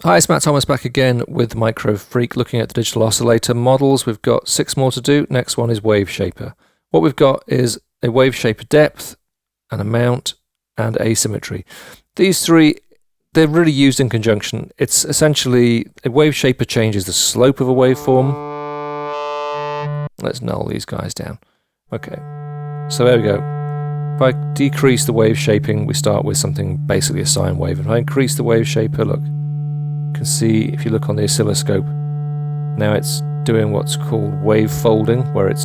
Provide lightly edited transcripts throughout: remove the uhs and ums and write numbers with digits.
Hi, it's Matt Thomas back again with MicroFreak looking at the digital oscillator models. We've got 6 more to do. Next one is wave shaper. What we've got is a wave shaper depth, an amount, and asymmetry. These three, they're really used in conjunction. It's essentially a wave shaper changes the slope of a waveform. Let's null these guys down. Okay, so there we go. If I decrease the wave shaping, we start with something basically a sine wave. If I increase the wave shaper, look, you can see if you look on the oscilloscope, now it's doing what's called wave folding, where it's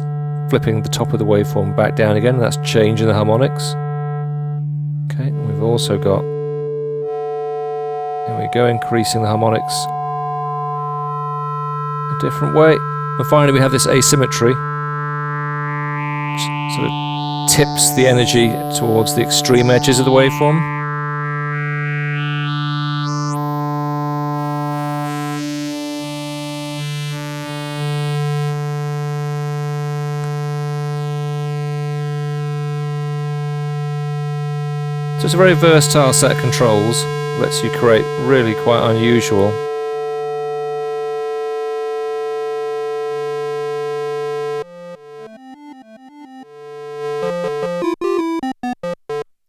flipping the top of the waveform back down again, and that's changing the harmonics. Okay, and we've also got, there we go, increasing the harmonics a different way. And finally we have this asymmetry, which sort of tips the energy towards the extreme edges of the waveform. So it's a very versatile set of controls, lets you create really quite unusual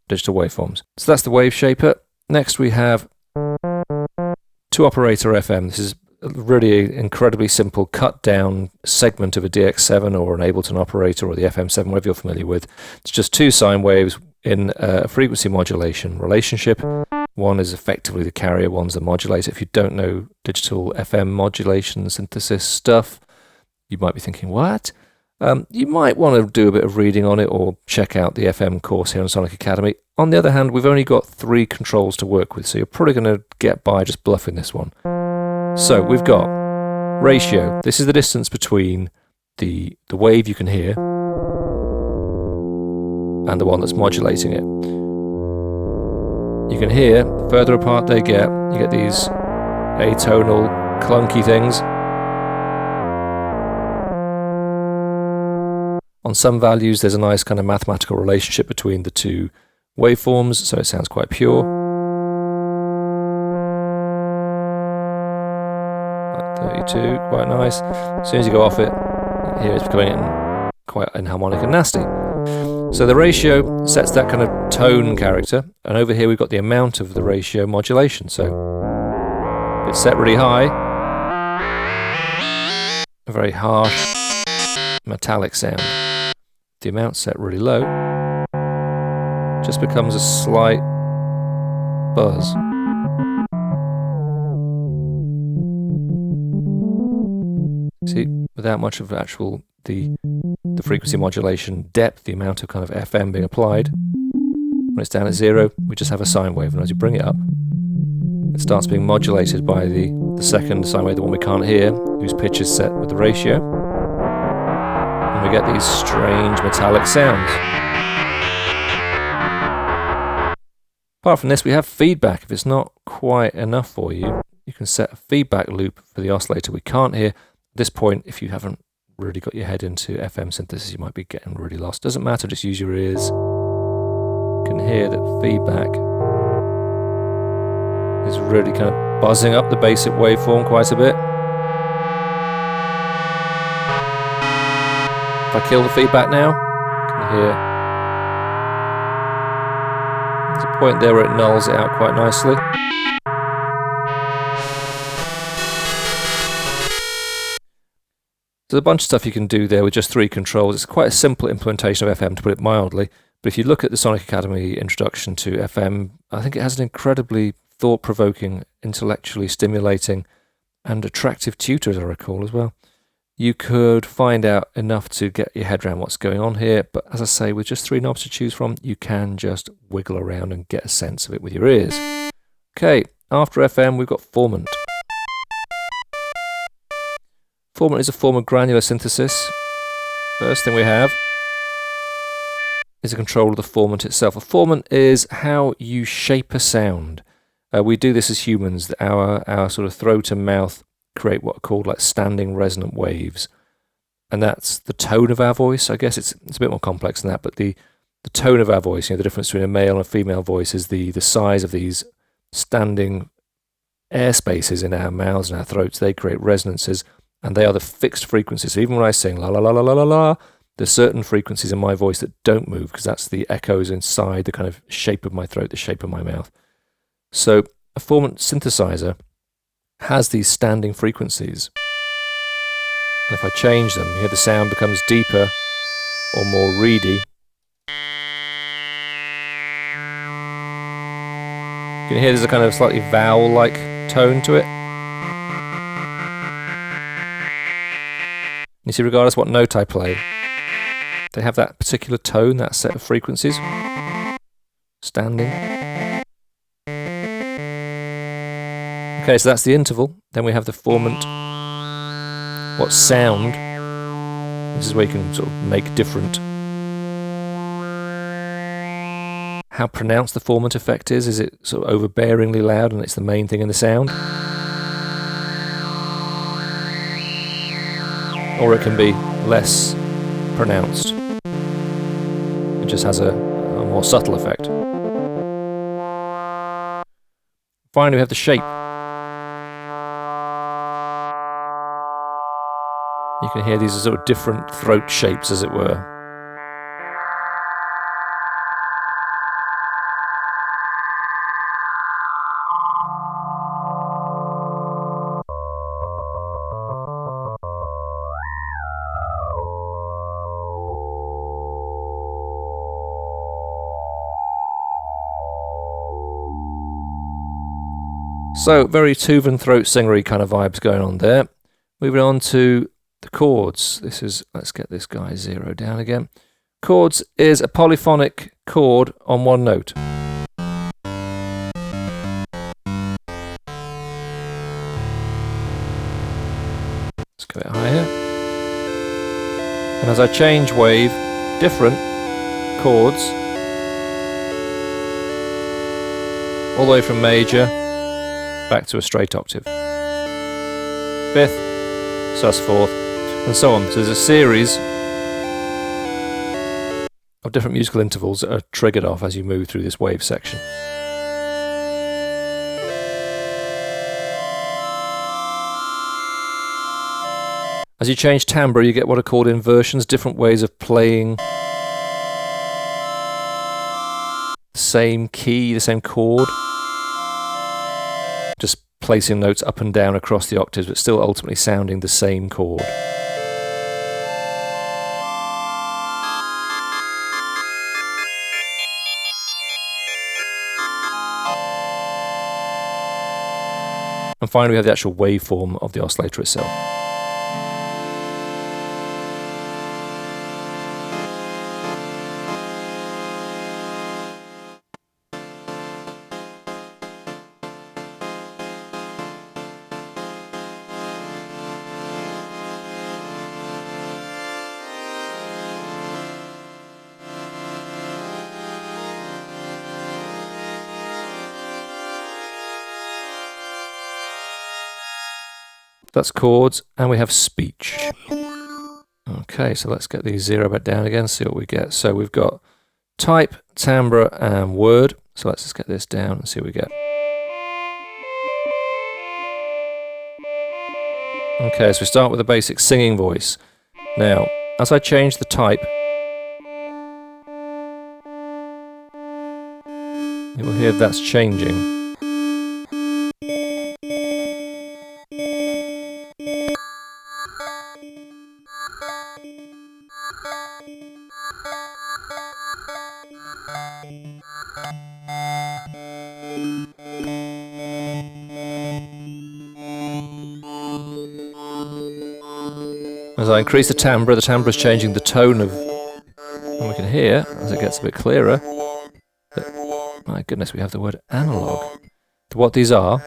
digital waveforms. So that's the wave shaper. Next we have 2-operator FM. This is really an incredibly simple cut down segment of a DX7 or an Ableton operator or the FM7, whatever you're familiar with. It's just 2 sine waves in a frequency modulation relationship. One is effectively the carrier, one's the modulator. If you don't know digital FM modulation synthesis stuff, you might be thinking, what? You might want to do a bit of reading on it or check out the FM course here on Sonic Academy. On the other hand, we've only got 3 controls to work with, so you're probably going to get by just bluffing this one. So we've got ratio. This is the distance between the wave you can hear and the one that's modulating it. You can hear, the further apart they get, you get these atonal, clunky things. On some values, there's a nice kind of mathematical relationship between the 2 waveforms, so it sounds quite pure. Like 32, quite nice. As soon as you go off it, here it's becoming quite inharmonic and nasty. So the ratio sets that kind of tone character, and over here we've got the amount of the ratio modulation. So if it's set really high, a very harsh metallic sound. The amount set really low, just becomes a slight buzz. See, without much of actual the frequency modulation depth, the amount of kind of FM being applied. When it's down at 0, we just have a sine wave, and as you bring it up, it starts being modulated by the second sine wave, the one we can't hear, whose pitch is set with the ratio. And we get these strange metallic sounds. Apart from this, we have feedback. If it's not quite enough for you, you can set a feedback loop for the oscillator we can't hear. At this point, if you haven't really got your head into FM synthesis, you might be getting really lost. Doesn't matter, just use your ears. You can hear that feedback is really kind of buzzing up the basic waveform quite a bit. If I kill the feedback now, you can hear there's a point there where it nulls it out quite nicely. There's a bunch of stuff you can do there with just 3 controls. It's quite a simple implementation of FM, to put it mildly. But if you look at the Sonic Academy introduction to FM, I think it has an incredibly thought-provoking, intellectually stimulating, and attractive tutor, as I recall, as well. You could find out enough to get your head around what's going on here, but as I say, with just 3 knobs to choose from, you can just wiggle around and get a sense of it with your ears. Okay, after FM, we've got Formant. Formant is a form of granular synthesis. First thing we have is a control of the formant itself. A formant is how you shape a sound. We do this as humans. Our sort of throat and mouth create what are called like standing resonant waves. And that's the tone of our voice. I guess it's a bit more complex than that, but the tone of our voice, the difference between a male and a female voice is the size of these standing air spaces in our mouths and our throats. They create resonances, and they are the fixed frequencies. So even when I sing la la la la la la la, there's certain frequencies in my voice that don't move, because that's the echoes inside the kind of shape of my throat, the shape of my mouth. So a Formant synthesizer has these standing frequencies. And if I change them, you hear the sound becomes deeper or more reedy. You can hear there's a kind of slightly vowel-like tone to it. You see, regardless what note I play, they have that particular tone, that set of frequencies, standing. Okay, so that's the interval. Then we have the formant. What sound? This is where you can sort of make different. How pronounced the formant effect is. Is it sort of overbearingly loud and it's the main thing in the sound? Or it can be less pronounced. It just has a more subtle effect. Finally, we have the shape. You can hear these are sort of different throat shapes, as it were. So, very Tuvan throat singery kind of vibes going on there. Moving on to the chords. This is, let's get this guy 0 down again. Chords is a polyphonic chord on one note. Let's go a bit higher. And as I change wave, different chords, all the way from major back to a straight octave. 5th, sus4th, and so on. So there's a series of different musical intervals that are triggered off as you move through this wave section. As you change timbre, you get what are called inversions, different ways of playing the same key, the same chord. Just placing notes up and down across the octaves, but still ultimately sounding the same chord. And finally, we have the actual waveform of the oscillator itself. That's chords, and we have speech. Okay, so let's get these 0 back down again, see what we get. So we've got type, timbre, and word. So let's just get this down and see what we get. Okay, so we start with the basic singing voice. Now, as I change the type, you will hear that's changing. As I increase the timbre is changing the tone of, and we can hear, as it gets a bit clearer, that, my goodness, we have the word analog. What these are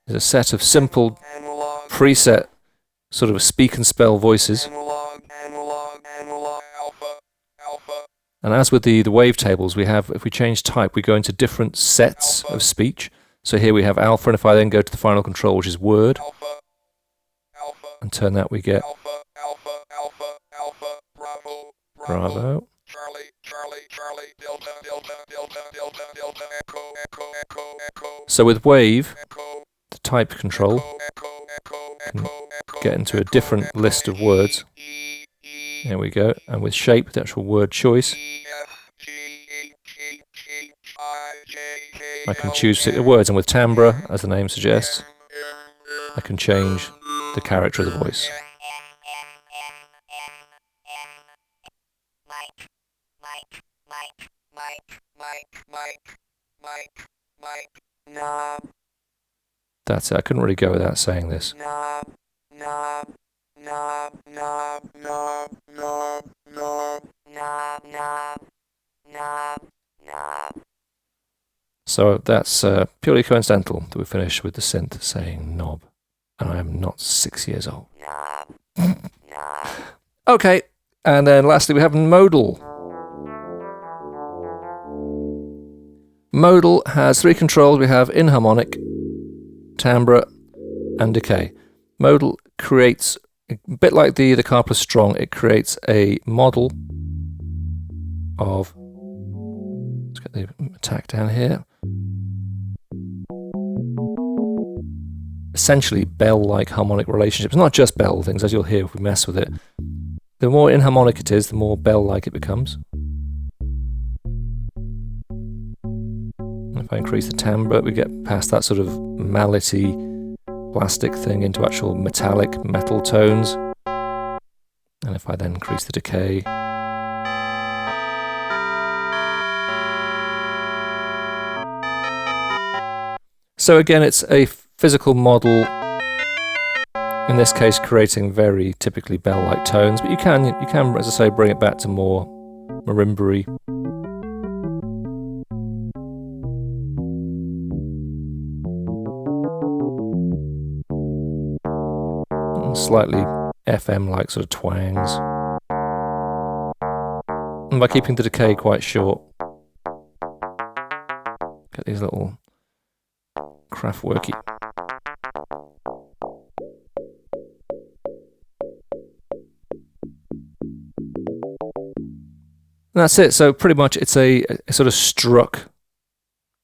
is a set of simple preset sort of speak and spell voices. And as with the wavetables, we have, if we change type, we go into different sets of speech. So here we have alpha, and if I then go to the final control, which is word, and turn that, we get bravo, So with wave, the type control, can get into a different list of words. There we go. And with shape, the actual word choice, I can choose particular words. And with timbre, as the name suggests, I can change the character of the voice. That's it. I couldn't really go without saying this. So that's purely coincidental that we finished with the synth saying knob. And I am not 6 years old. Okay, and then lastly we have modal. Modal has three controls. We have inharmonic, timbre, and decay. Modal creates, a bit like the car plus strong, it creates a model of, let's get the attack down here, essentially bell-like harmonic relationships. Not just bell things, as you'll hear if we mess with it. The more inharmonic it is, the more bell-like it becomes. If I increase the timbre, we get past that sort of mallety plastic thing into actual metallic metal tones. And if I then increase the decay, so again, it's a physical model, in this case creating very typically bell-like tones, but you can, as I say, bring it back to more marimba-y. Slightly FM-like sort of twangs. And by keeping the decay quite short, get these little Kraftwerky. And that's it. So pretty much it's a sort of struck,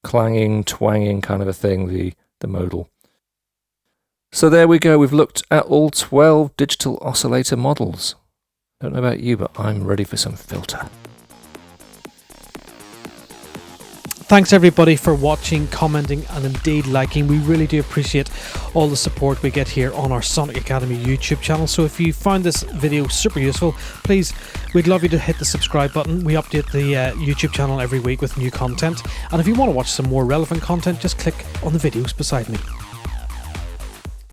clanging, twanging kind of a thing, the modal. So there we go, we've looked at all 12 digital oscillator models. Don't know about you, but I'm ready for some filter. Thanks everybody for watching, commenting and indeed liking. We really do appreciate all the support we get here on our Sonic Academy YouTube channel. So if you found this video super useful, please, we'd love you to hit the subscribe button. We update the YouTube channel every week with new content. And if you want to watch some more relevant content, just click on the videos beside me.